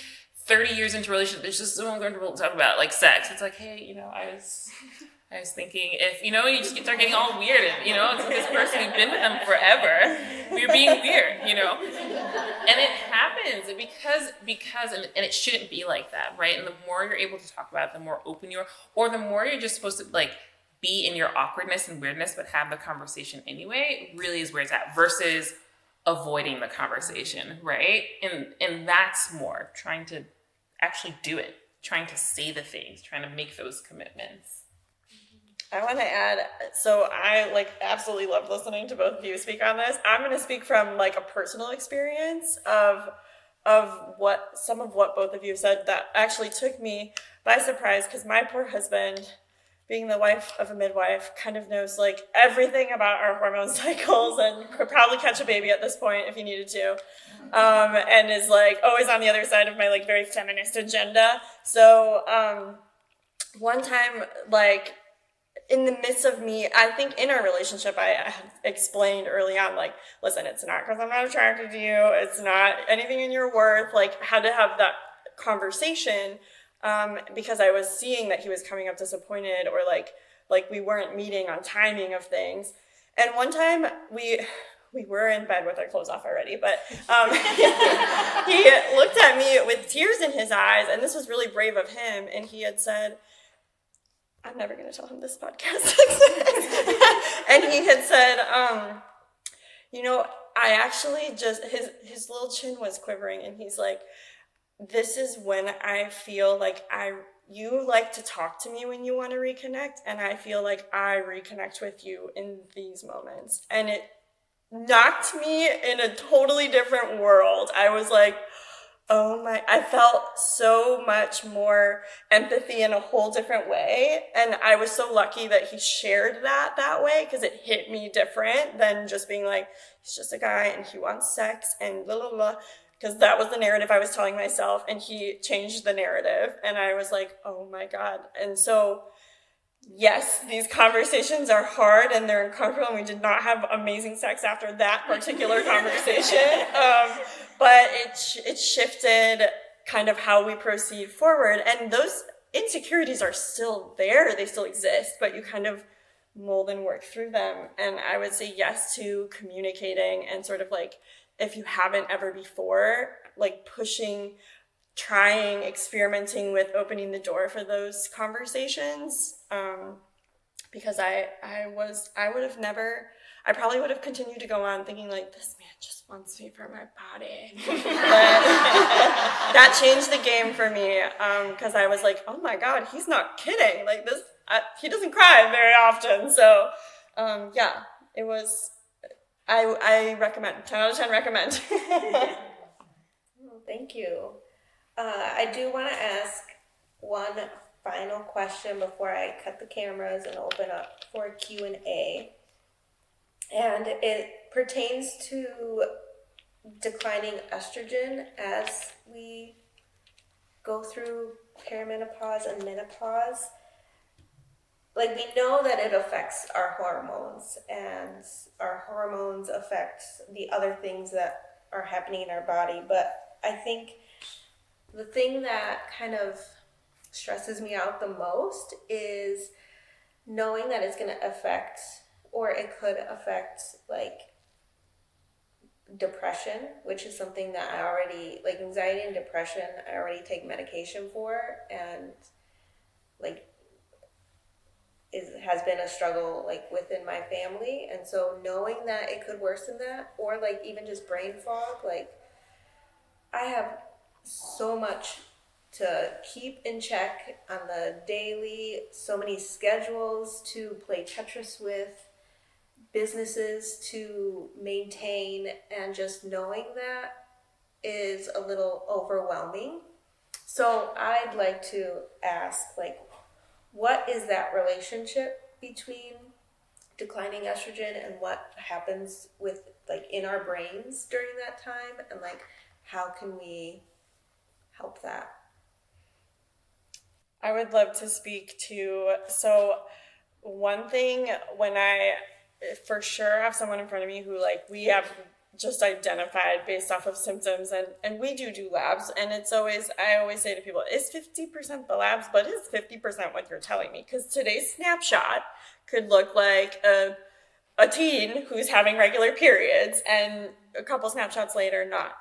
30 years into a relationship, there's just so uncomfortable to talk about, like sex. It's like, hey, I was thinking if, you just start getting all weird and, it's this person, you've been with them forever. You're being weird, And it happens because and it shouldn't be like that, right? And the more you're able to talk about it, the more open you are, or the more you're just supposed to, like, be in your awkwardness and weirdness, but have the conversation anyway, really is where it's at, versus avoiding the conversation, right? And that's more trying to actually do it, trying to say the things, trying to make those commitments. I want to add, so I absolutely love listening to both of you speak on this. I'm going to speak from a personal experience of some of what both of you said that actually took me by surprise, because my poor husband, being the wife of a midwife, kind of knows everything about our hormone cycles and could probably catch a baby at this point if he needed to, and is always on the other side of my very feminist agenda. So one time, in the midst of me, I think in our relationship, I had explained early on, listen, it's not because I'm not attracted to you, it's not anything in your worth, had to have that conversation. Because I was seeing that he was coming up disappointed, or we weren't meeting on timing of things. And one time we were in bed with our clothes off already, but he looked at me with tears in his eyes, and this was really brave of him. And he had said, I'm never going to tell him this podcast. And he had said, I actually just, his little chin was quivering, and he's like, this is when I feel you like to talk to me when you want to reconnect, and I feel like I reconnect with you in these moments. And it knocked me in a totally different world. I was like, I felt so much more empathy in a whole different way. And I was so lucky that he shared that way, because it hit me different than just being he's just a guy and he wants sex and blah, blah, blah. Because that was the narrative I was telling myself, and he changed the narrative, and I was like, oh my God. And so, yes, these conversations are hard and they're uncomfortable, and we did not have amazing sex after that particular conversation, but it shifted kind of how we proceed forward. And insecurities are still there, they still exist, but you kind of mold and work through them. And I would say yes to communicating and sort of like, if you haven't ever before, like pushing, trying, experimenting with opening the door for those conversations. Because I probably would have continued to go on thinking like, this man just wants me for my body. But that changed the game for me, because I was like, oh my God, he's not kidding. Like this, he doesn't cry very often. So yeah, it was, I recommend, 10 out of 10 recommend. Thank you. I do want to ask one final question before I cut the cameras and open up for Q&A. And it pertains to declining estrogen as we go through perimenopause and menopause. Like, we know that it affects our hormones, and our hormones affect the other things that are happening in our body. But I think the thing that kind of stresses me out the most is knowing that it's going to affect, or it could affect, like, depression, which is something that I already, like, anxiety and depression, I already take medication for, and, like, has been a struggle, like, within my family. And so knowing that it could worsen that, or, like, even just brain fog, like, I have so much to keep in check on the daily, so many schedules to play Tetris with, businesses to maintain, and just knowing that is a little overwhelming. So I'd like to ask, like, what is that relationship between declining estrogen and what happens with, like, in our brains during that time, and, like, how can we help that? I would love to speak to, so one thing, when I for sure have someone in front of me who, like, we have just identified based off of symptoms, and we do labs, and it's always, I always say to people, is 50% the labs, but is 50% what you're telling me? Because today's snapshot could look like a teen who's having regular periods, and a couple snapshots later, not.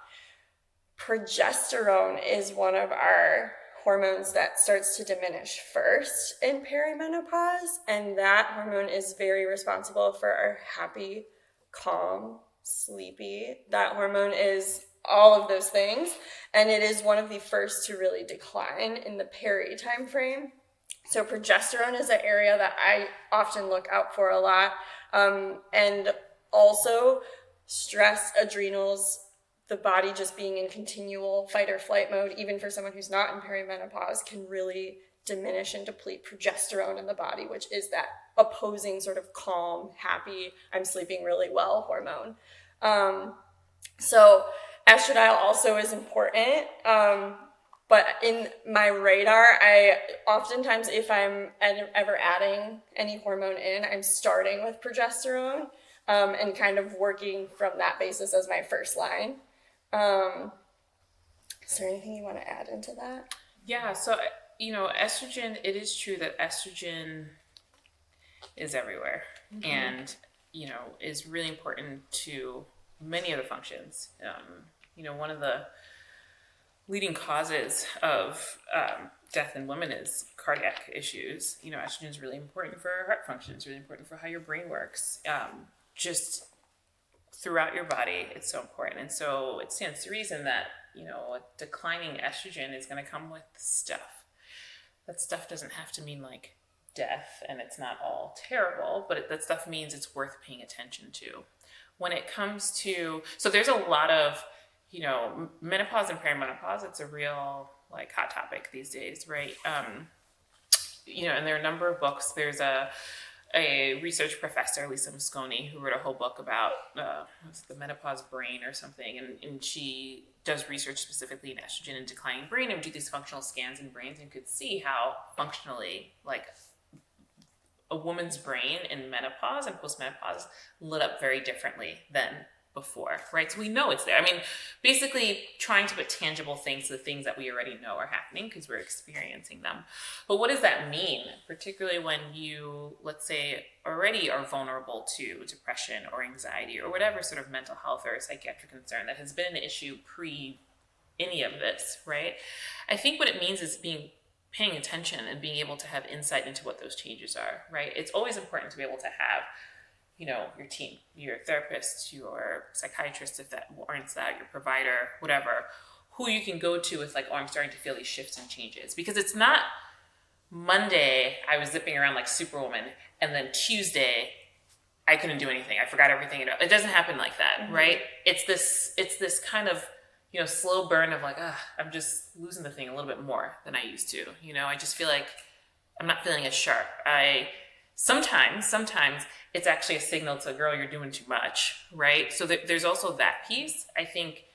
Progesterone is one of our hormones that starts to diminish first in perimenopause, and that hormone is very responsible for our happy, calm, sleepy. That hormone is all of those things, and it is one of the first to really decline in the peri time frame. So progesterone is an area that I often look out for a lot, and also stress, adrenals, the body just being in continual fight or flight mode, even for someone who's not in perimenopause, can really diminish and deplete progesterone in the body, which is that opposing sort of calm, happy, I'm sleeping really well hormone. So estradiol also is important. But in my radar, I oftentimes, if I'm ever adding any hormone in, I'm starting with progesterone, and kind of working from that basis as my first line. Is there anything you want to add into that? Yeah, so, estrogen, it is true that estrogen is everywhere, and, is really important to many of the functions. One of the leading causes of death in women is cardiac issues. Estrogen is really important for heart function. It's really important for how your brain works. Just throughout your body, it's so important. And so it stands to reason that, a declining estrogen is going to come with stuff. That stuff doesn't have to mean, like, death, and it's not all terrible, but that stuff means it's worth paying attention to. When it comes to, so there's a lot of, menopause and perimenopause, it's a real, like, hot topic these days, right? And there are a number of books. There's a research professor, Lisa Mosconi, who wrote a whole book about the menopause brain or something, and she does research specifically in estrogen and declining brain, and do these functional scans in brains, and could see how functionally, like, a woman's brain in menopause and postmenopause lit up very differently than before, right? So we know it's there. I mean, basically trying to put tangible things to the things that we already know are happening because we're experiencing them. But what does that mean, particularly when you, let's say, already are vulnerable to depression or anxiety or whatever sort of mental health or psychiatric concern that has been an issue pre any of this, right? I think what it means is paying attention and being able to have insight into what those changes are, right? It's always important to be able to have, you know, your team, your therapist, your psychiatrist, if that warrants that, your provider, whatever, who you can go to with like, oh, I'm starting to feel these shifts and changes. Because it's not Monday, I was zipping around like Superwoman, and then Tuesday, I couldn't do anything. I forgot everything. You know, it doesn't happen like that, right? It's this kind of, you know, slow burn of like, I'm just losing the thing a little bit more than I used to. You know, I just feel like I'm not feeling as sharp. Sometimes it's actually a signal to, girl, you're doing too much, right? So there's also that piece. I think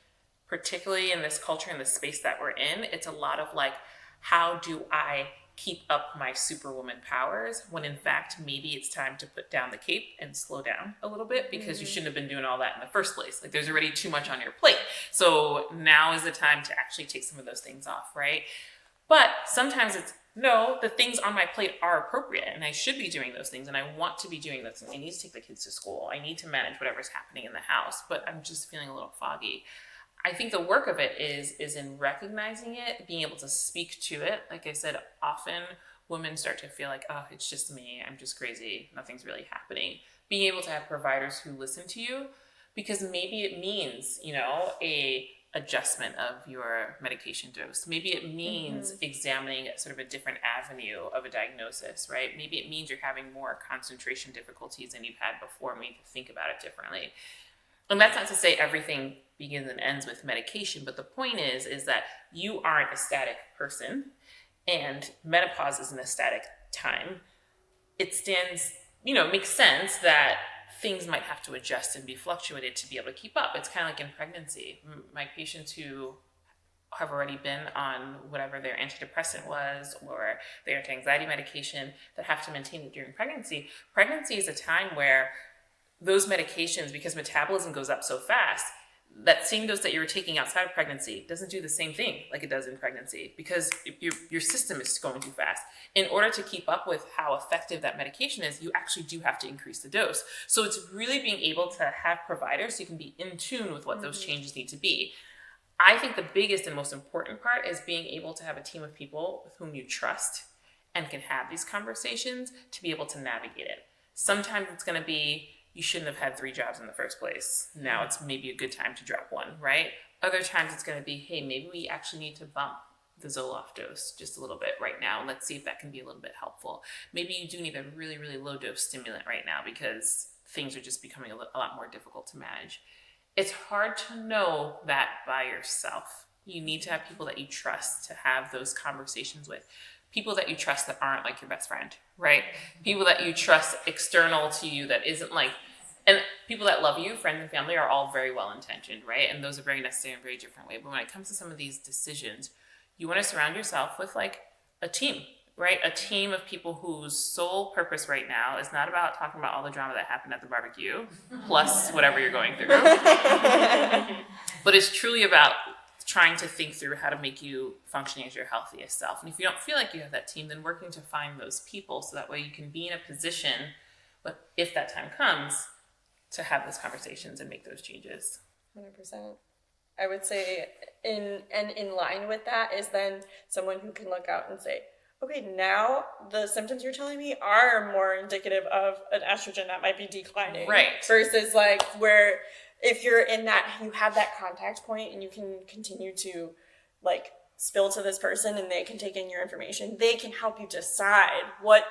particularly in this culture, in the space that we're in, it's a lot of like, how do I keep up my Superwoman powers when in fact, maybe it's time to put down the cape and slow down a little bit because you shouldn't have been doing all that in the first place. Like there's already too much on your plate. So now is the time to actually take some of those things off, right? But sometimes it's, no, the things on my plate are appropriate and I should be doing those things and I want to be doing those things. I need to take the kids to school. I need to manage whatever's happening in the house, but I'm just feeling a little foggy. I think the work of it is in recognizing it, being able to speak to it. Like I said, often women start to feel like, oh, it's just me. I'm just crazy. Nothing's really happening. Being able to have providers who listen to you, because maybe it means, you know, a adjustment of your medication dose. Maybe it means examining sort of a different avenue of a diagnosis, right? Maybe it means you're having more concentration difficulties than you've had before. We need to think about it differently. And that's not to say everything begins and ends with medication, but the point is that you aren't a static person and menopause isn't a static time. It stands, you know, makes sense that things might have to adjust and be fluctuated to be able to keep up. It's kind of like in pregnancy. My patients who have already been on whatever their antidepressant was or their anti-anxiety medication that have to maintain it during pregnancy. Pregnancy is a time where those medications, because metabolism goes up so fast, that same dose that you were taking outside of pregnancy doesn't do the same thing like it does in pregnancy because your system is going too fast. In order to keep up with how effective that medication is, you actually do have to increase the dose. So it's really being able to have providers so you can be in tune with what those changes need to be. I think the biggest and most important part is being able to have a team of people with whom you trust and can have these conversations to be able to navigate it. Sometimes it's going to be, you shouldn't have had 3 jobs in the first place. Now it's maybe a good time to drop one, right? Other times it's going to be, hey, maybe we actually need to bump the Zoloft dose just a little bit right now. And let's see if that can be a little bit helpful. Maybe you do need a really, really low dose stimulant right now because things are just becoming a lot more difficult to manage. It's hard to know that by yourself. You need to have people that you trust to have those conversations with. People that you trust that aren't like your best friend, right? People that you trust external to you that isn't like, and people that love you, friends and family, are all very well-intentioned, right? And those are very necessary in a very different way. But when it comes to some of these decisions, you want to surround yourself with like a team, right? A team of people whose sole purpose right now is not about talking about all the drama that happened at the barbecue, plus whatever you're going through, but it's truly about trying to think through how to make you functioning as your healthiest self. And if you don't feel like you have that team, then working to find those people so that way you can be in a position, but if that time comes, to have those conversations and make those changes. 100%. I would say in line with that is then someone who can look out and say, okay, now the symptoms you're telling me are more indicative of an estrogen that might be declining. Right. Versus like where if you're in that, you have that contact point and you can continue to like spill to this person and they can take in your information. They can help you decide what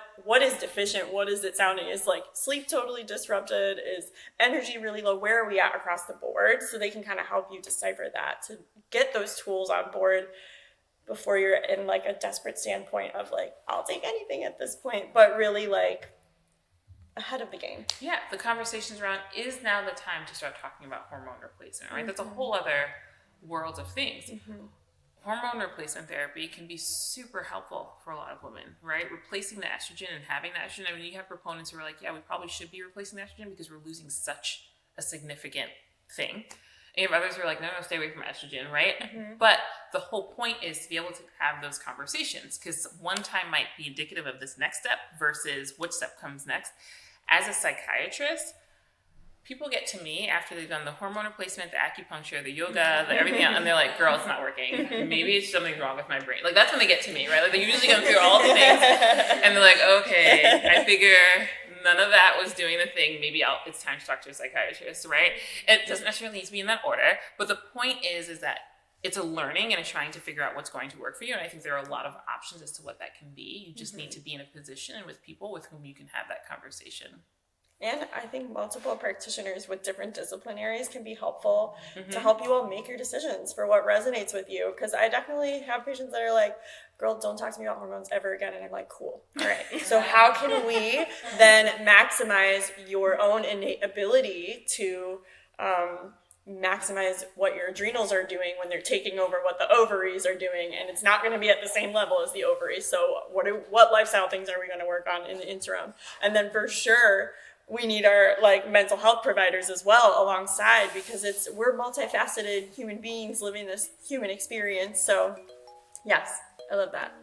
is deficient, what is it sounding. Is like sleep totally disrupted? Is energy really low? Where are we at across the board? So they can kind of help you decipher that to get those tools on board before you're in like a desperate standpoint of like, I'll take anything at this point, but really like ahead of the game. Yeah, the conversations around, is now the time to start talking about hormone replacement, right? That's a whole other world of things. Hormone replacement therapy can be super helpful for a lot of women, right? Replacing the estrogen and having the estrogen. I mean, you have proponents who are like, yeah, we probably should be replacing the estrogen because we're losing such a significant thing. And you have others who are like, no, stay away from estrogen, right? But the whole point is to be able to have those conversations, because one time might be indicative of this next step versus which step comes next. As a psychiatrist, people get to me after they've done the hormone replacement, the acupuncture, the yoga, everything else, and they're like, girl, it's not working. Maybe it's something wrong with my brain. Like, that's when they get to me, right? Like, they usually go through all the things, and they're like, okay, I figure none of that was doing the thing. Maybe it's time to talk to a psychiatrist, right? It doesn't necessarily need to be in that order, but the point is that it's a learning and a trying to figure out what's going to work for you. And I think there are a lot of options as to what that can be. You just need to be in a position with people with whom you can have that conversation. And I think multiple practitioners with different discipline areas can be helpful to help you all make your decisions for what resonates with you. Because I definitely have patients that are like, girl, don't talk to me about hormones ever again. And I'm like, cool. All right. So how can we then maximize your own innate ability to maximize what your adrenals are doing when they're taking over what the ovaries are doing? And it's not going to be at the same level as the ovaries. So what lifestyle things are we going to work on in the interim? And then for sure, we need our mental health providers as well alongside, because we're multifaceted human beings living this human experience. So yes, I love that.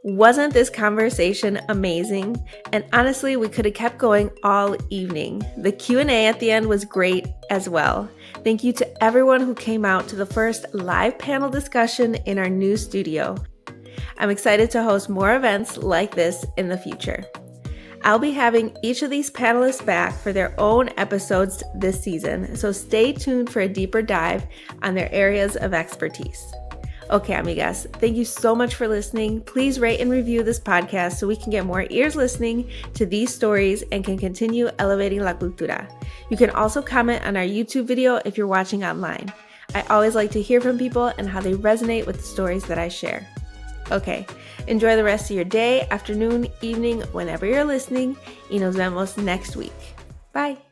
Wasn't this conversation amazing? And honestly, we could have kept going all evening. The Q&A at the end was great as well. Thank you to everyone who came out to the first live panel discussion in our new studio. I'm excited to host more events like this in the future. I'll be having each of these panelists back for their own episodes this season, so stay tuned for a deeper dive on their areas of expertise. Okay, amigas, thank you so much for listening. Please rate and review this podcast so we can get more ears listening to these stories and can continue elevating la cultura. You can also comment on our YouTube video if you're watching online. I always like to hear from people and how they resonate with the stories that I share. Okay, enjoy the rest of your day, afternoon, evening, whenever you're listening, y nos vemos next week. Bye.